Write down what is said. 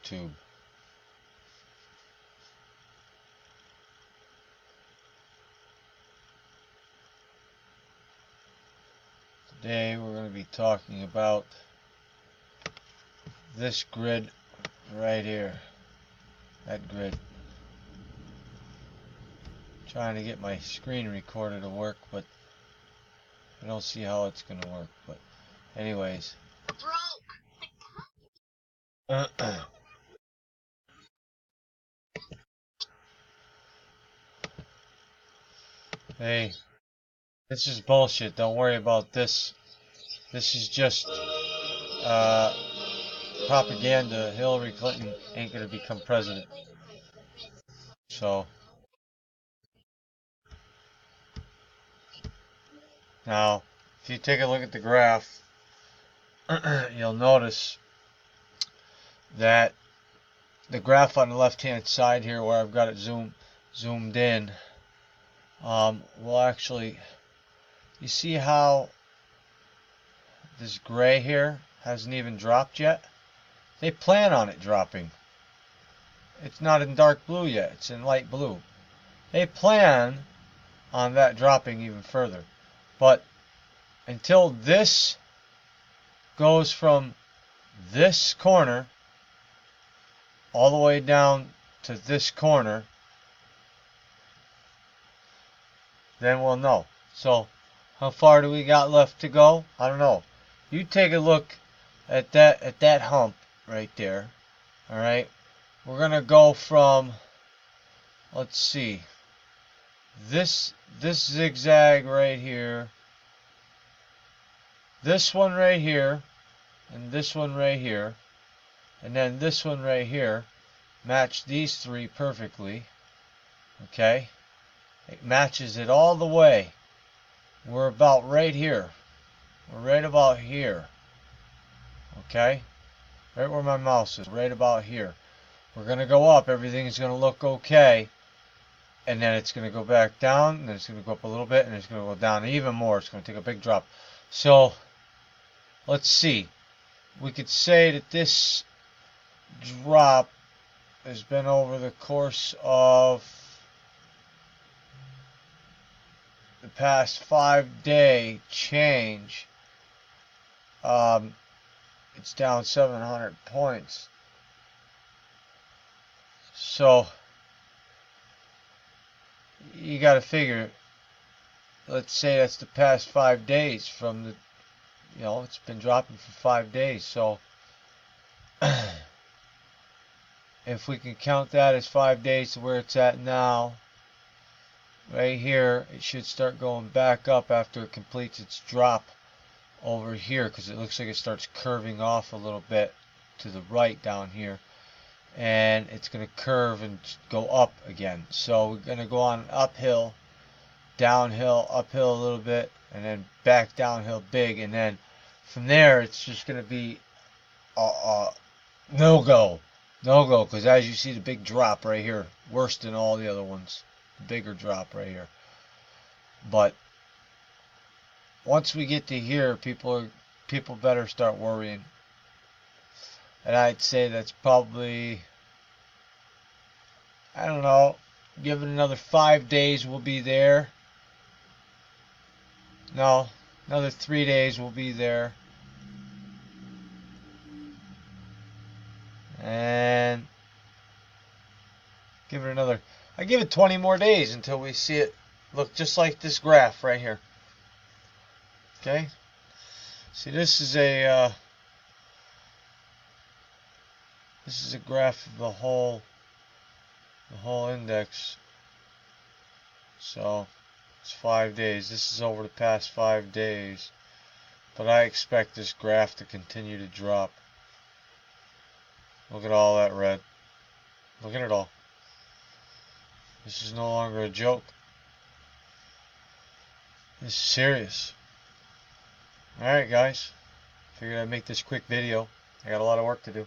YouTube. Today we're going to be talking about this grid right here. That grid. Trying to get my screen recorder to work, but I don't see how it's going to work. But anyways. Hey, this is bullshit. Don't worry about this. This is just propaganda. Hillary Clinton ain't going to become president. So, now, if you take a look at the graph, you'll notice that the graph on the left hand side here, where I've got it zoomed in, will actually, you see how this gray here hasn't even dropped yet? They plan on it dropping. It's not in dark blue yet, it's in light blue. They plan on that dropping even further. But until this goes from this corner all the way down to this corner, then we'll know. So, how far do we got left to go? I don't know. You take a look at that hump right there. All right, we're gonna go from, let's see, this zigzag right here, this one right here, and this one right here, and then this one right here. Match these three perfectly. Okay, it matches it all the way. We're about right here. We're right about here. Okay, right where my mouse is, right about here. We're gonna go up, everything's gonna look okay, and then it's gonna go back down, and then it's gonna go up a little bit, and it's gonna go down even more. It's gonna take a big drop. So let's see, we could say that this drop has been over the course of the past 5-day change. It's down 700 points. So you got to figure, let's say that's the past 5 days from the, it's been dropping for 5 days. So if we can count that as 5 days to where it's at now, right here, it should start going back up after it completes its drop over here, because it looks like it starts curving off a little bit to the right down here, and it's going to curve and go up again. So we're going to go on uphill, downhill, uphill a little bit, and then back downhill big, and then from there it's just going to be no-go, because as you see, the big drop right here, worse than all the other ones, the bigger drop right here. But once we get to here, people better start worrying. And I'd say that's probably, I don't know, give it another 5 days, we'll be there. No, another 3 days, we'll be there. And give it another, I give it 20 more days until we see it look just like this graph right here. Okay, see, this is a graph of the whole index. So it's 5 days. This is over the past 5 days, but I expect this graph to continue to drop. Look at all that red. Look at it all. This is no longer a joke. This is serious. Alright guys, figured I'd make this quick video. I got a lot of work to do.